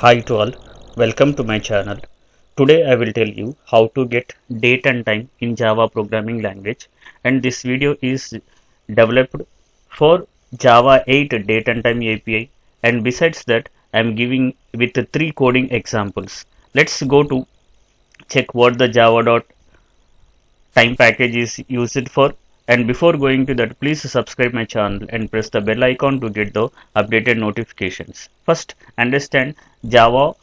Hi to all, welcome to my channel. Today I will tell you how to get date and time in Java programming language, and this video is developed for Java 8 date and time API, and besides that I am giving with three coding examples. Let's go to check what the java.time package is used for, and before going to that, please subscribe my channel and press the bell icon to get the updated notifications. First, understand Java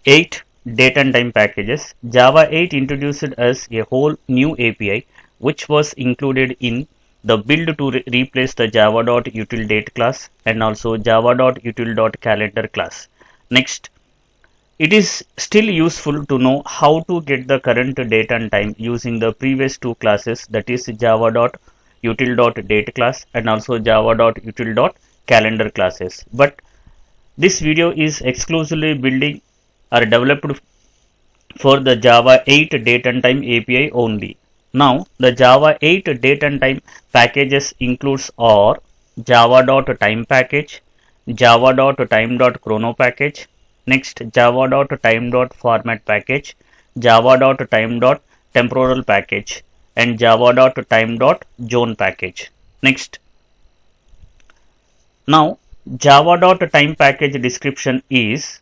8 date and time packages. Java 8 introduced us a whole new API which was included in the build to replace the java.util_date class and also java.util.calendar class. Next, it is still useful to know how to get the current date and time using the previous two classes, that is java.util.date class and also java.util.calendar classes. But this video is exclusively building or developed for the Java 8 date and time API only. Now, the Java 8 date and time packages includes are java.time package, java.time.chrono package, next java.time.format package, java.time.temporal package, and java.time.zone package. Next, now java.time package description is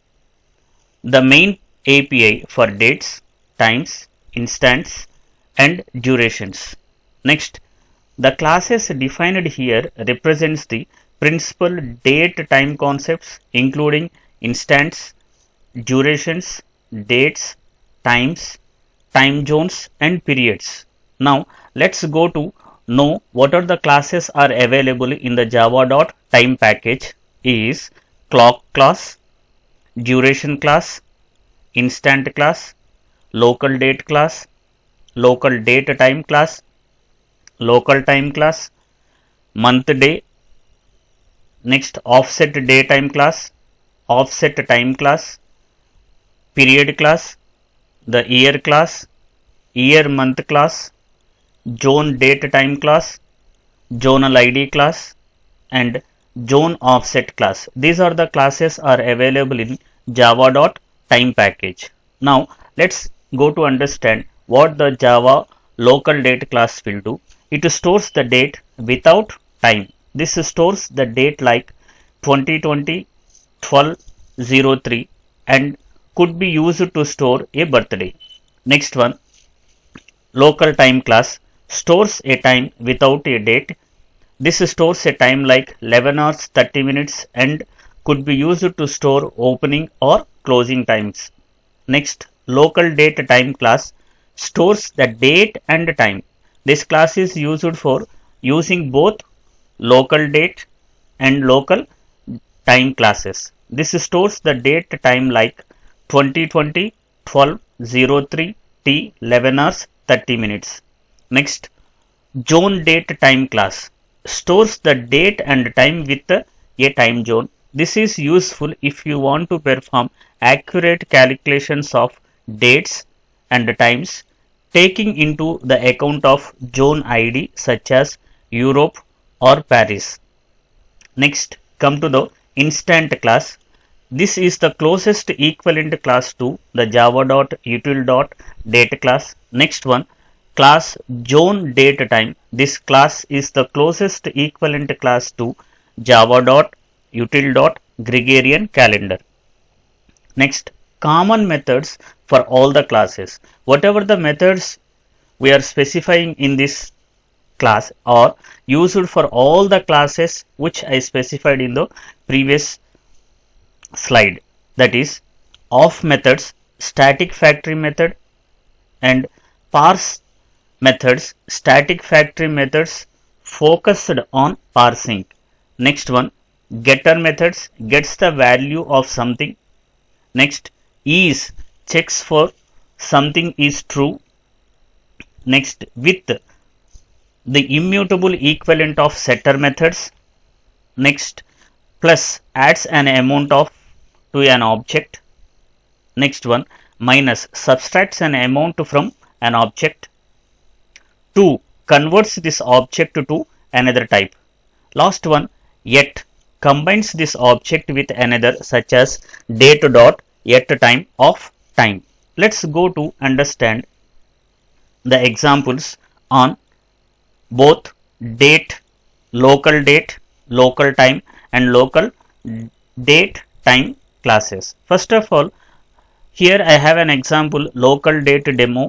the main API for dates, times, instants, and durations. Next, the classes defined here represents the principal date time concepts including instants, durations, dates, times, time zones, and periods. Now, let's go to know what are the classes are available in the java.time package is clock class, duration class, instant class, local date class, local date time class, local time class, month day, next offset day time class, offset time class, period class, the year class, year month class, zone date time class, zonal ID class, and zone offset class. These are the classes are available in java.time package. Now let's go to understand what the Java local date class will do. It stores the date without time. This stores the date like 2020 12/03 and could be used to store a birthday. Next one, local time class stores a time without a date. This stores a time like 11 hours 30 minutes and could be used to store opening or closing times. Next, local date time class stores the date and time. This class is used for using both local date and local time classes. This stores the date time like 2020 12/03 t 11 hours 30 minutes. Next, zone date time class stores the date and time with a time zone. This is useful if you want to perform accurate calculations of dates and times taking into the account of zone ID such as Europe or Paris. Next, come to the instant class. This is the closest equivalent class to the java.util.date class. Next one, class zone date time. This class is the closest equivalent class to java.util.gregorian calendar. Next, common methods for all the classes. Whatever the methods we are specifying in this class are used for all the classes which I specified in the previous slide. That is, of methods, static factory method, and parse methods. Static factory methods focused on parsing. Next one, getter methods gets the value of something. Next, is checks for something is true. Next, with the immutable equivalent of setter methods. Next, plus adds an amount of to an object. Next one, minus subtracts an amount from an object. 2 converts this object to another type. Last one, yet combines this object with another such as date dot at time of time. Let's go to understand the examples on both date, local time and local date time classes. First of all, here I have an example local date demo.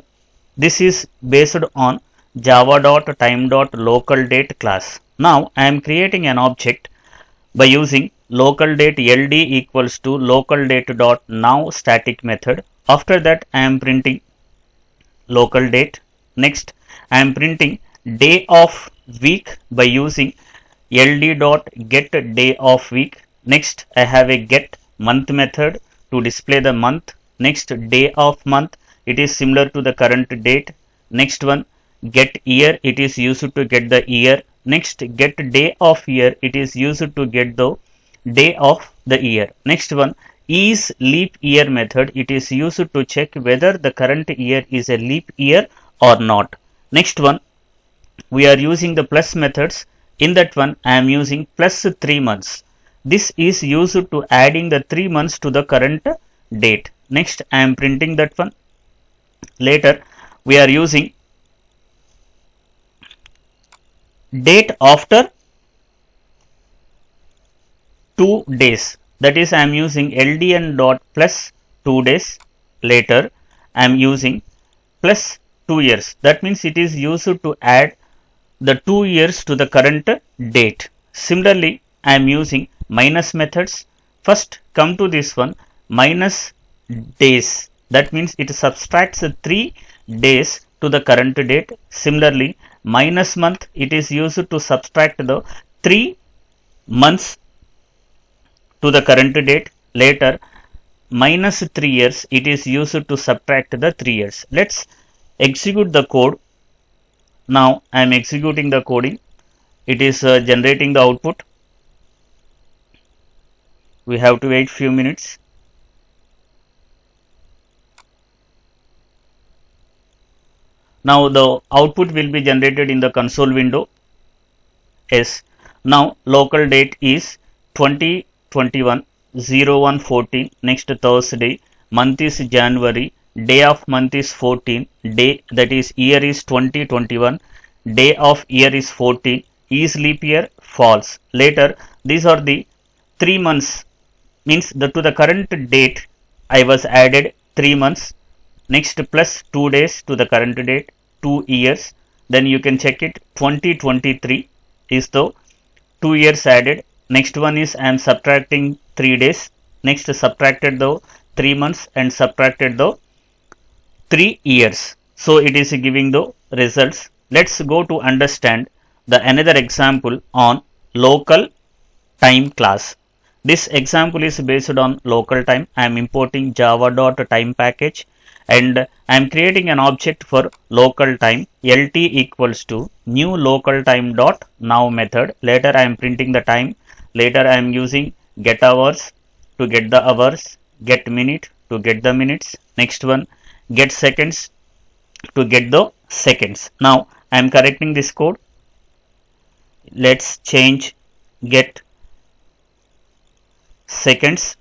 This is based on java.time.localDate class. Now I am creating an object by using local date ld equals to local date dot now static method. After that I am printing local date. Next I am printing day of week by using ld dot get day of week. Next I have a get month method to display the month. Next day of month, it is similar to the current date. Next one get year, it is used to get the year. Next get day of year, it is used to get the day of the year. Next one is leap year method, it is used to check whether the current year is a leap year or not. Next one we are using the plus methods. In that one I am using plus 3 months. This is used to adding the 3 months to the current date. Next I am printing that one. Later we are using date after 2 days, that is I am using ldn dot plus 2 days. Later I am using plus 2 years, that means it is used to add the 2 years to the current date. Similarly I am using minus methods. First come to this one, minus days, that means it subtracts 3 days to the current date. Similarly minus month, it is used to subtract the 3 months to the current date. Later minus 3 years, it is used to subtract the 3 years. Let's execute the code. Now I am executing the coding. It is generating the output. We have to wait few minutes. Now the output will be generated in the console window. Yes. Now local date is 2021-01-14. Next Thursday. Month is January. Day of month is 14. Day, that is year is 2021. Day of year is 14. Is leap year? False. Later these are the 3 months. Means the to the current date I was added 3 months. Next plus 2 days to the current date, 2 years. Then you can check it, 2023 is the 2 years added. Next one is I am subtracting 3 days. Next subtracted the 3 months and subtracted the 3 years. So it is giving the results. Let's go to understand the another example on local time class. This example is based on local time. I am importing java.time package and I am creating an object for local time. lt equals to new local time dot now method. Later I am printing the time. Later I am using get hours to get the hours, get minute to get the minutes. Next one get seconds to get the seconds. Now I am correcting this code. Let's change get seconds.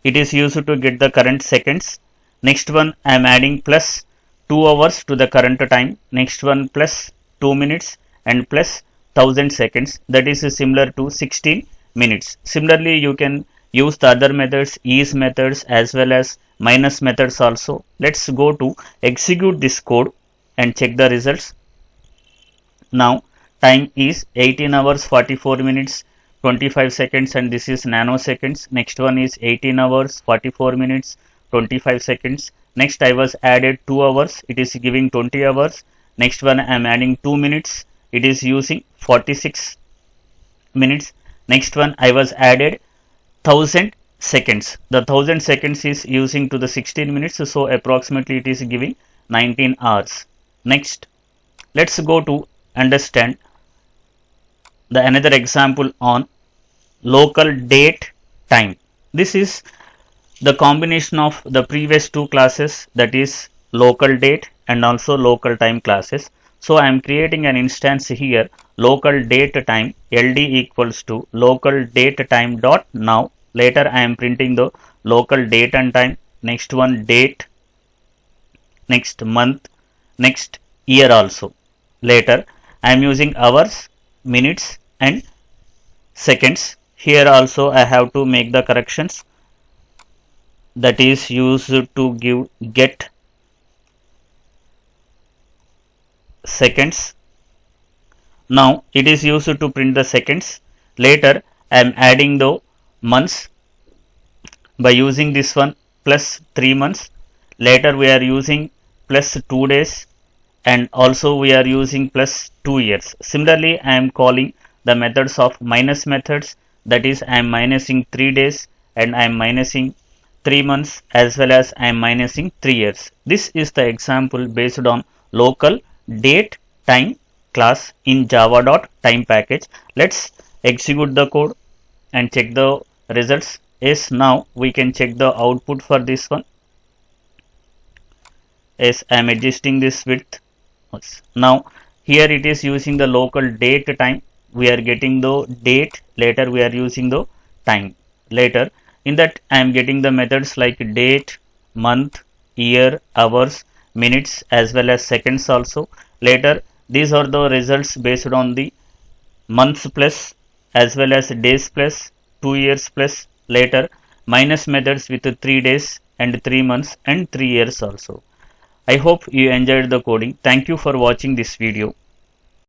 It is used to get the current seconds. Next one I am adding plus 2 hours to the current time. Next one plus 2 minutes and plus 1000 seconds, that is similar to 16 minutes. Similarly you can use the other methods, is methods as well as minus methods also. Let's go to execute this code and check the results. Now time is 18 hours 44 minutes 25 seconds and this is nanoseconds. Next one is 18 hours 44 minutes 25 seconds. Next I was added 2 hours, it is giving 20 hours. Next one I am adding 2 minutes, it is using 46 minutes. Next one I was added 1000 seconds. The 1000 seconds is using to the 16 minutes, so approximately it is giving 19 hours. Next let's go to understand the another example on local date time. This is the combination of the previous two classes, that is local date and also local time classes. So I am creating an instance here, local date time ld equals to local date time dot now. Later I am printing the local date and time, next one date, next month, next year also. Later I am using hours, minutes and seconds. Here also I have to make the corrections, that is used to get seconds. Now it is used to print the seconds. Later I am adding the months by using this one plus 3 months. Later we are using plus 2 days, and also we are using plus 2 years. Similarly I am calling the methods of minus methods, that is I am minusing 3 days and I am minusing 3 months as well as I am minusing 3 years. This is the example based on local date time class in java.time package. Let's execute the code and check the results. Yes, now we can check the output for this one. Yes, I am adjusting this width. Now here it is using the local date time. We are getting the date, later we are using the time. Later in that I am getting the methods like date, month, year, hours, minutes as well as seconds also. Later these are the results based on the months plus as well as days plus 2 years plus. Later minus methods with 3 days and 3 months and 3 years also. I hope you enjoyed the coding. Thank you for watching this video.